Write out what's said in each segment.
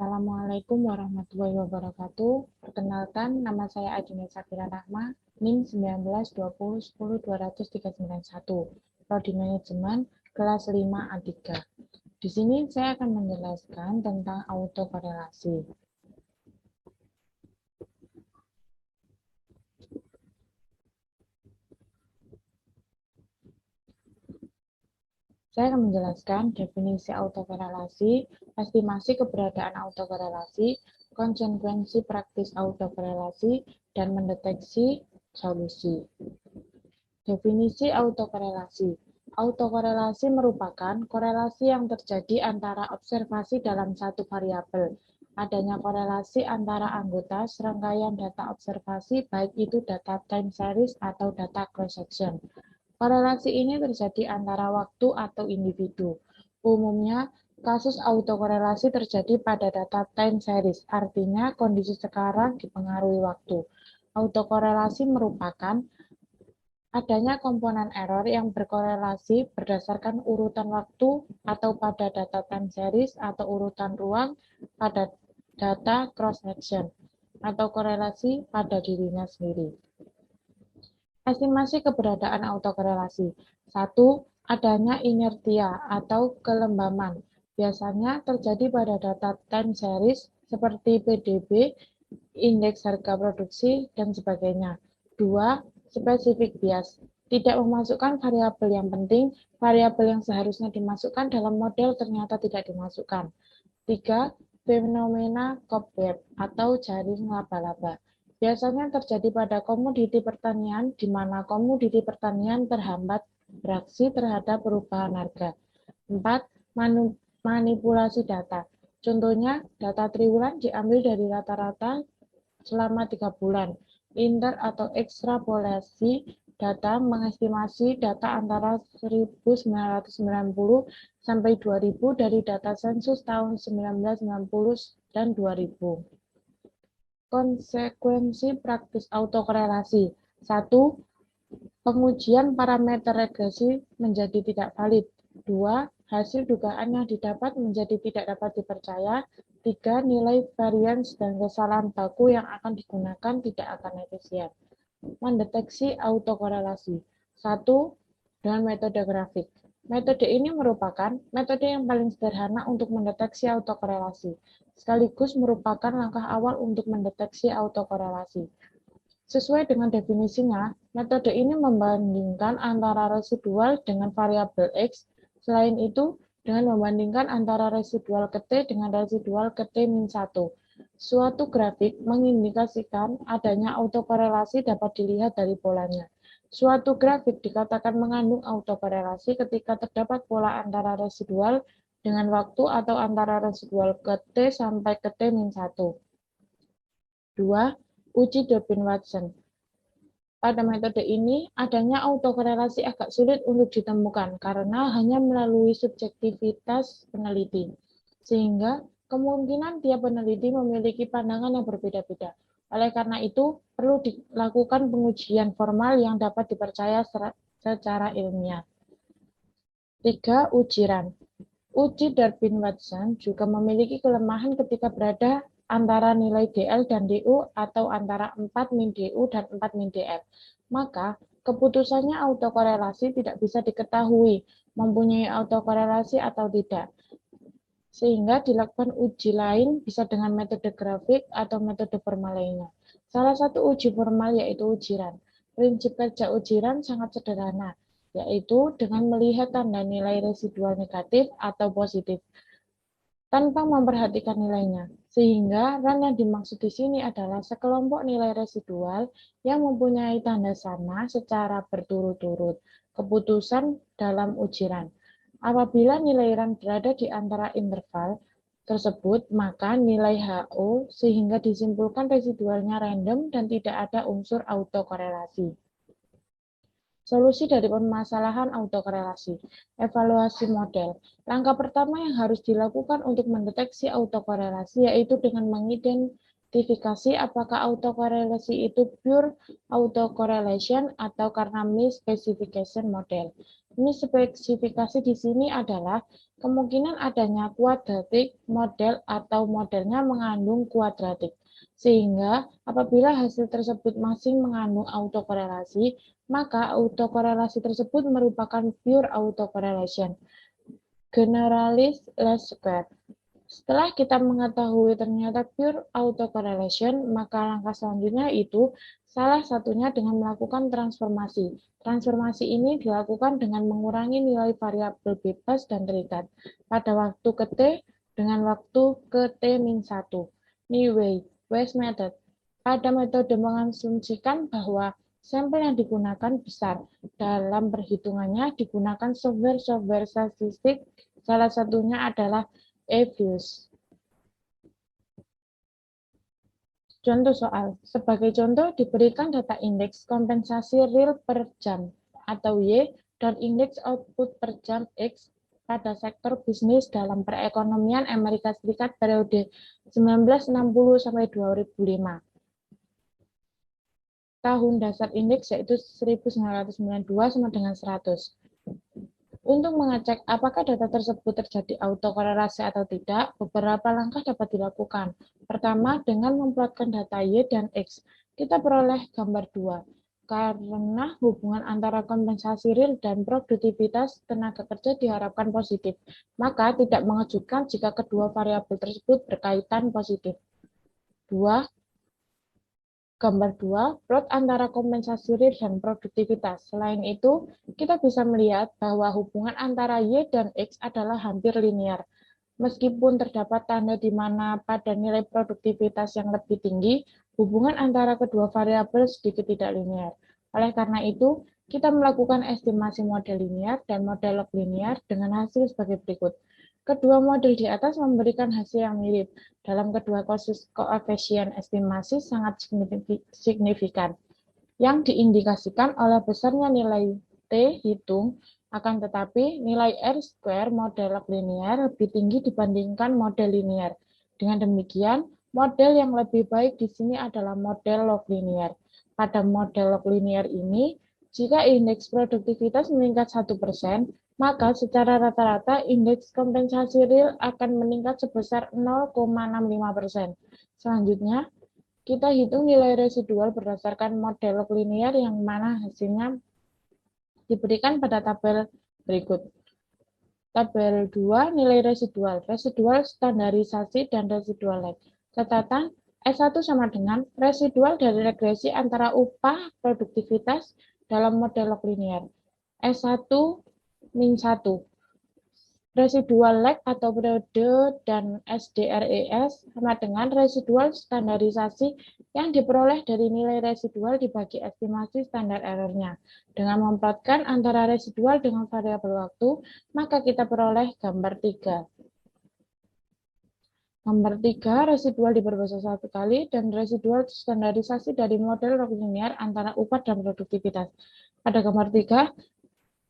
Assalamualaikum warahmatullahi wabarakatuh. Perkenalkan, nama saya Ajuni Safira Rahma, NIM 192010023991, Prodi Manajemen, kelas 5 A3. Di sini saya akan menjelaskan tentang autokorelasi. Saya akan menjelaskan definisi autokorelasi, estimasi keberadaan autokorelasi, konsekuensi praktis autokorelasi, dan mendeteksi solusi. Definisi autokorelasi. Autokorelasi merupakan korelasi yang terjadi antara observasi dalam satu variabel. Adanya korelasi antara anggota serangkaian data observasi, baik itu data time series atau data cross-section. Korelasi ini terjadi antara waktu atau individu. Umumnya, kasus autokorelasi terjadi pada data time series, artinya kondisi sekarang dipengaruhi waktu. Autokorelasi merupakan adanya komponen error yang berkorelasi berdasarkan urutan waktu atau pada data time series atau urutan ruang pada data cross-section atau korelasi pada dirinya sendiri. Estimasi keberadaan autokorelasi. 1. Adanya inertia atau kelembaman. Biasanya terjadi pada data time series seperti PDB, indeks harga produksi, dan sebagainya. 2. Spesifik bias. Tidak memasukkan variabel yang penting, variabel yang seharusnya dimasukkan dalam model ternyata tidak dimasukkan. 3. Fenomena cobweb atau jaring laba-laba. Biasanya terjadi pada komoditi pertanian, di mana komoditi pertanian terhambat bereaksi terhadap perubahan harga. 4. Manipulasi data. Contohnya, data triwulan diambil dari rata-rata selama 3 bulan. Inter atau ekstrapolasi data mengestimasi data antara 1990 sampai 2000 dari data sensus tahun 1990 dan 2000. Konsekuensi praktis autokorelasi. 1. Pengujian parameter regresi menjadi tidak valid. 2. Hasil dugaan yang didapat menjadi tidak dapat dipercaya. 3. Nilai varians dan kesalahan baku yang akan digunakan tidak akan efisien. Mendeteksi autokorelasi. 1. Dengan metode grafik. Metode ini merupakan metode yang paling sederhana untuk mendeteksi autokorelasi, sekaligus merupakan langkah awal untuk mendeteksi autokorelasi. Sesuai dengan definisinya, metode ini membandingkan antara residual dengan variabel X. Selain itu, dengan membandingkan antara residual ke T dengan residual ke T-1. Suatu grafik mengindikasikan adanya autokorelasi dapat dilihat dari polanya. Suatu grafik dikatakan mengandung autokorelasi ketika terdapat pola antara residual dengan waktu atau antara residual ke T sampai ke T-1. 2. Uji Durbin-Watson. Pada metode ini, adanya autokorelasi agak sulit untuk ditemukan karena hanya melalui subjektivitas peneliti, sehingga kemungkinan tiap peneliti memiliki pandangan yang berbeda-beda. Oleh karena itu, perlu dilakukan pengujian formal yang dapat dipercaya secara ilmiah. 3. Ujiran. Uji Durbin-Watson juga memiliki kelemahan ketika berada antara nilai DL dan DU atau antara 4 min DU dan 4 min DL. Maka, keputusannya autokorelasi tidak bisa diketahui mempunyai autokorelasi atau tidak. Sehingga dilakukan uji lain bisa dengan metode grafik atau metode formal lainnya. Salah satu uji formal yaitu ujiran. Prinsip kerja ujiran sangat sederhana, yaitu dengan melihat tanda nilai residual negatif atau positif tanpa memperhatikan nilainya. Sehingga run yang dimaksud di sini adalah sekelompok nilai residual yang mempunyai tanda sama secara berturut-turut. Keputusan dalam ujiran. Apabila nilai run berada di antara interval tersebut, maka nilai HO sehingga disimpulkan residualnya random dan tidak ada unsur autokorelasi. Solusi dari permasalahan autokorelasi. Evaluasi model. Langkah pertama yang harus dilakukan untuk mendeteksi autokorelasi yaitu dengan menjustifikasi apakah autokorelasi itu pure autocorrelation atau karena misspecification model. Misspecifikasi di sini adalah kemungkinan adanya quadratic model atau modelnya mengandung kuadratik. Sehingga apabila hasil tersebut masih mengandung autokorelasi, maka autokorelasi tersebut merupakan pure autocorrelation. Generalis least square. Setelah kita mengetahui ternyata pure autocorrelation, maka langkah selanjutnya itu salah satunya dengan melakukan transformasi. Transformasi ini dilakukan dengan mengurangi nilai variabel bebas dan terikat pada waktu ke T dengan waktu ke T-1. New Weiss method. Pada metode mengasumsikan bahwa sampel yang digunakan besar. Dalam perhitungannya digunakan software statistik, salah satunya adalah Evius. Contoh soal. Sebagai contoh, diberikan data indeks kompensasi real per jam atau Y dan indeks output per jam X pada sektor bisnis dalam perekonomian Amerika Serikat periode 1960 sampai 2005. Tahun dasar indeks yaitu 1992 sama dengan 100. Untuk mengecek apakah data tersebut terjadi autokorelasi atau tidak, beberapa langkah dapat dilakukan. Pertama, dengan memplotkan data Y dan X, kita peroleh gambar 2. Karena hubungan antara kompensasi real dan produktivitas tenaga kerja diharapkan positif, maka tidak mengejutkan jika kedua variabel tersebut berkaitan positif. 2. Gambar 2, plot antara kompensasi real dan produktivitas. Selain itu, kita bisa melihat bahwa hubungan antara Y dan X adalah hampir linear. Meskipun terdapat tanda di mana pada nilai produktivitas yang lebih tinggi, hubungan antara kedua variabel sedikit tidak linear. Oleh karena itu, kita melakukan estimasi model linear dan model log linear dengan hasil sebagai berikut. Kedua model di atas memberikan hasil yang mirip. Dalam kedua koefisien estimasi sangat signifikan, yang diindikasikan oleh besarnya nilai T hitung, akan tetapi nilai R² model log linear lebih tinggi dibandingkan model linear. Dengan demikian, model yang lebih baik di sini adalah model log linear. Pada model log linear ini, jika indeks produktivitas meningkat 1%, maka secara rata-rata indeks kompensasi real akan meningkat sebesar 0,65%. Selanjutnya, kita hitung nilai residual berdasarkan model log linear yang mana hasilnya diberikan pada tabel berikut. Tabel 2, nilai residual, standarisasi, dan residual lag. Catatan, S1 sama dengan residual dari regresi antara upah produktivitas dalam model log linear. S1 min 1. Residual lag atau periode dan SDRES sama dengan residual standarisasi yang diperoleh dari nilai residual dibagi estimasi standar error-nya. Dengan memplotkan antara residual dengan variabel waktu, maka kita peroleh gambar 3. Gambar 3, residual diperbesar 1 kali dan residual standarisasi dari model log linear antara upah dan produktivitas. Pada gambar 3,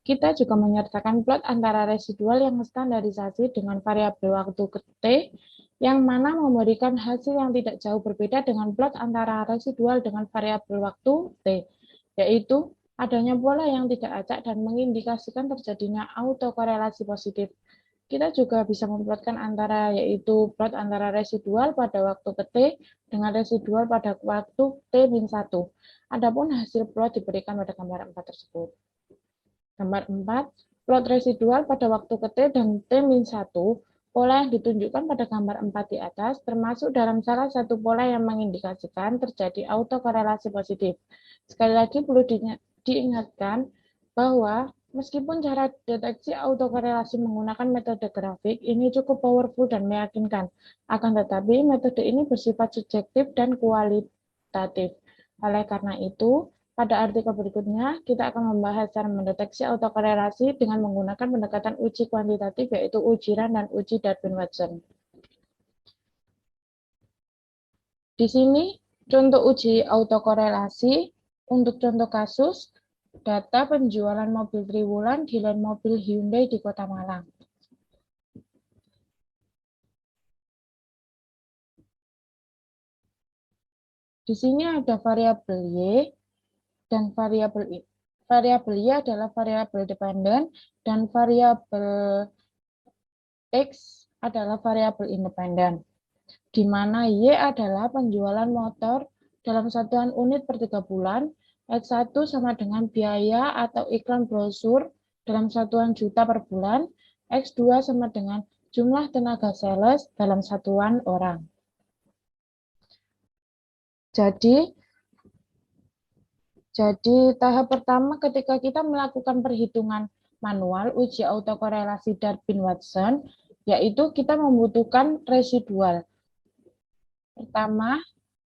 kita juga menyertakan plot antara residual yang standarisasi dengan variabel waktu ke T, yang mana memberikan hasil yang tidak jauh berbeda dengan plot antara residual dengan variabel waktu T, yaitu adanya pola yang tidak acak dan mengindikasikan terjadinya autokorelasi positif. Kita juga bisa memplotkan yaitu plot antara residual pada waktu ke T dengan residual pada waktu T-1. Adapun hasil plot diberikan pada gambar 4 tersebut. Gambar 4, plot residual pada waktu ke T dan T-1, pola yang ditunjukkan pada gambar 4 di atas, termasuk dalam salah satu pola yang mengindikasikan terjadi autokorelasi positif. Sekali lagi perlu diingatkan bahwa meskipun cara deteksi autokorelasi menggunakan metode grafik, ini cukup powerful dan meyakinkan. Akan tetapi, metode ini bersifat subjektif dan kualitatif. Oleh karena itu, pada artikel berikutnya, kita akan membahas cara mendeteksi autokorelasi dengan menggunakan pendekatan uji kuantitatif, yaitu uji Rand dan uji Darwin-Watson. Di sini, contoh uji autokorelasi untuk contoh kasus, data penjualan mobil triwulan di line mobil Hyundai di Kota Malang. Di sini ada variabel Y dan variabel Y adalah variabel dependen dan variabel X adalah variabel independen, di mana Y adalah penjualan motor dalam satuan unit per 3 bulan, X1 sama dengan biaya atau iklan brosur dalam satuan juta per bulan, X2 sama dengan jumlah tenaga sales dalam satuan orang. Jadi tahap pertama ketika kita melakukan perhitungan manual uji autokorelasi Darwin-Watson, yaitu kita membutuhkan residual. Pertama,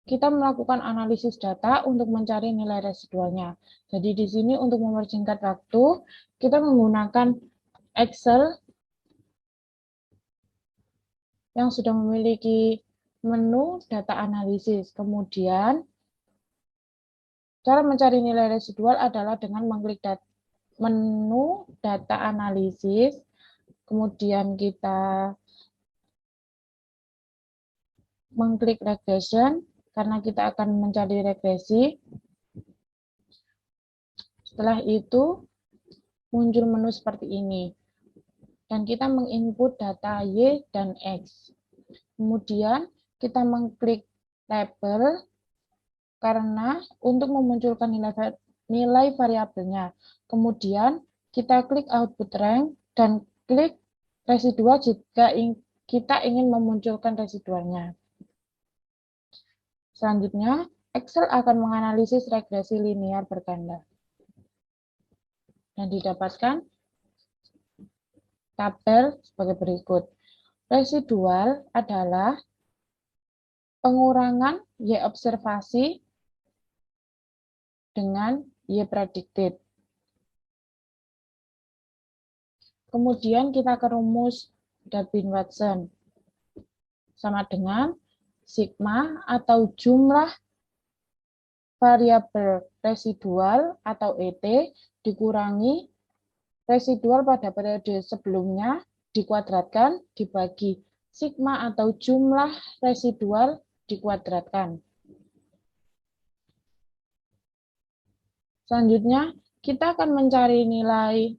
kita melakukan analisis data untuk mencari nilai residualnya. Jadi di sini untuk mempersingkat waktu, kita menggunakan Excel yang sudah memiliki menu data analisis. Kemudian, cara mencari nilai residual adalah dengan mengklik menu data analisis, kemudian kita mengklik regression, karena kita akan mencari regresi. Setelah itu, muncul menu seperti ini. Dan kita menginput data Y dan X. Kemudian, kita mengklik label, karena untuk memunculkan nilai variabelnya. Kemudian, kita klik output rank dan klik residual jika kita ingin memunculkan residualnya. Selanjutnya, Excel akan menganalisis regresi linear berganda. Dan didapatkan tabel sebagai berikut. Residual adalah pengurangan Y observasi dengan Y predicted. Kemudian kita ke rumus Darwin-Watson. Sama dengan sigma atau jumlah variabel residual atau ET dikurangi residual pada periode sebelumnya dikuadratkan dibagi sigma atau jumlah residual dikuadratkan. Selanjutnya, kita akan mencari nilai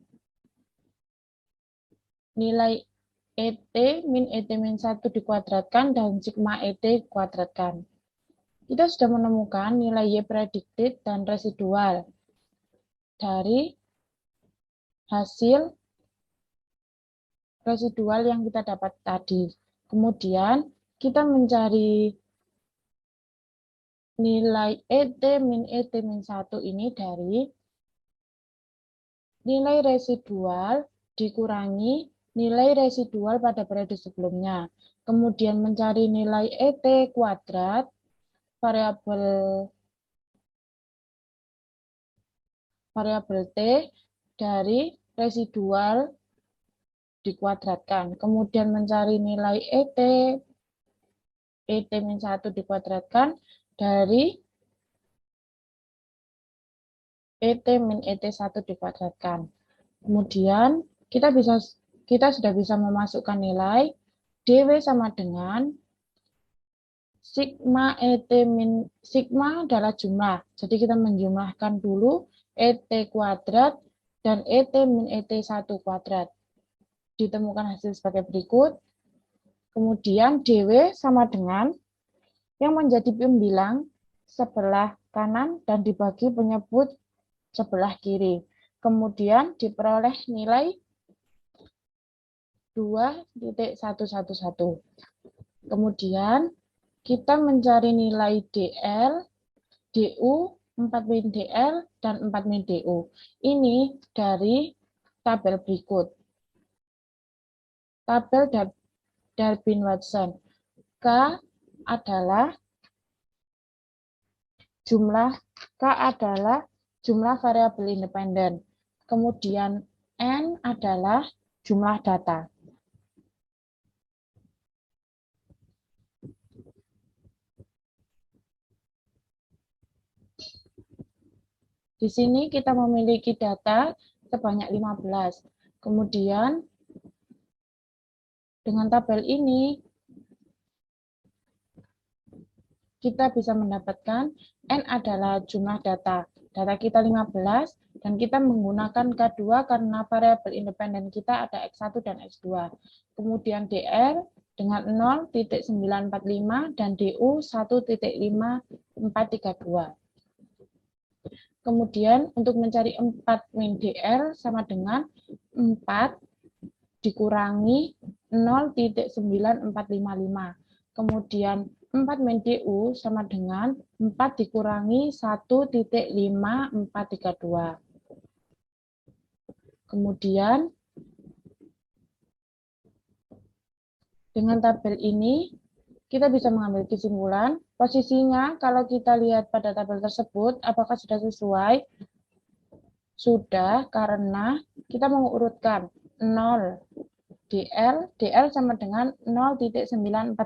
ET min ET min 1 dikuadratkan dan sigma ET dikuadratkan. Kita sudah menemukan nilai Y predicted dan residual dari hasil residual yang kita dapat tadi. Kemudian kita mencari nilai ET min 1 ini dari nilai residual dikurangi nilai residual pada periode sebelumnya. Kemudian mencari nilai ET kuadrat variabel T dari residual dikuadratkan. Kemudian mencari nilai ET min 1 dikuadratkan dari ET min ET 1 dikuadratkan. Kemudian kita sudah bisa memasukkan nilai DW sama dengan sigma ET min sigma adalah jumlah. Jadi kita menjumlahkan dulu ET kuadrat dan ET min ET 1 kuadrat. Ditemukan hasil sebagai berikut. Kemudian DW sama dengan yang menjadi pembilang sebelah kanan dan dibagi penyebut sebelah kiri. Kemudian diperoleh nilai 2.111. Kemudian kita mencari nilai DL, DU, 4min DL, dan 4min DU. Ini dari tabel berikut. Tabel Darwin-Watson. K adalah jumlah variabel independen. Kemudian N adalah jumlah data. Di sini kita memiliki data sebanyak 15. Kemudian dengan tabel ini kita bisa mendapatkan N adalah jumlah data. Data kita 15, dan kita menggunakan K2 karena variabel independen kita ada X1 dan X2. Kemudian DR dengan 0,945 dan DU 1,5432. Kemudian untuk mencari 4 min DR sama dengan 4 dikurangi 0,9455. Kemudian 4 min DU sama dengan 4 dikurangi 1,5432. Kemudian dengan tabel ini kita bisa mengambil kesimpulan posisinya kalau kita lihat pada tabel tersebut apakah sudah sesuai? Sudah, karena kita mengurutkan 0 DL sama dengan 0,945.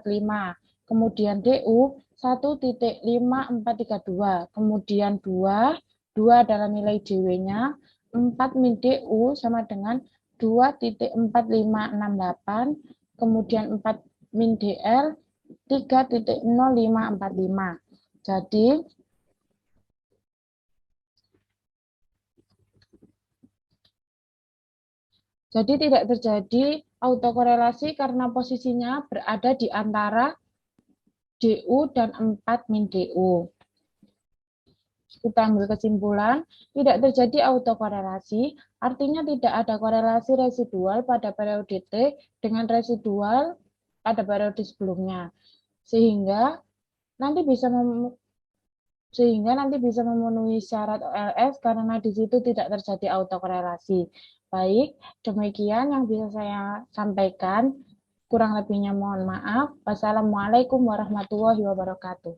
Kemudian DU 1,5432. Kemudian 2 adalah nilai DW-nya. 4 min DU sama dengan 2,4568. Kemudian 4 min DL 3,0545. Jadi tidak terjadi autokorelasi karena posisinya berada di antara DU dan 4 min DU. Kita ambil kesimpulan, tidak terjadi autokorelasi, artinya tidak ada korelasi residual pada periode T dengan residual pada periode sebelumnya. Sehingga nanti bisa memenuhi syarat OLS karena di situ tidak terjadi autokorelasi. Baik, demikian yang bisa saya sampaikan. Kurang lebihnya mohon maaf. Wassalamualaikum warahmatullahi wabarakatuh.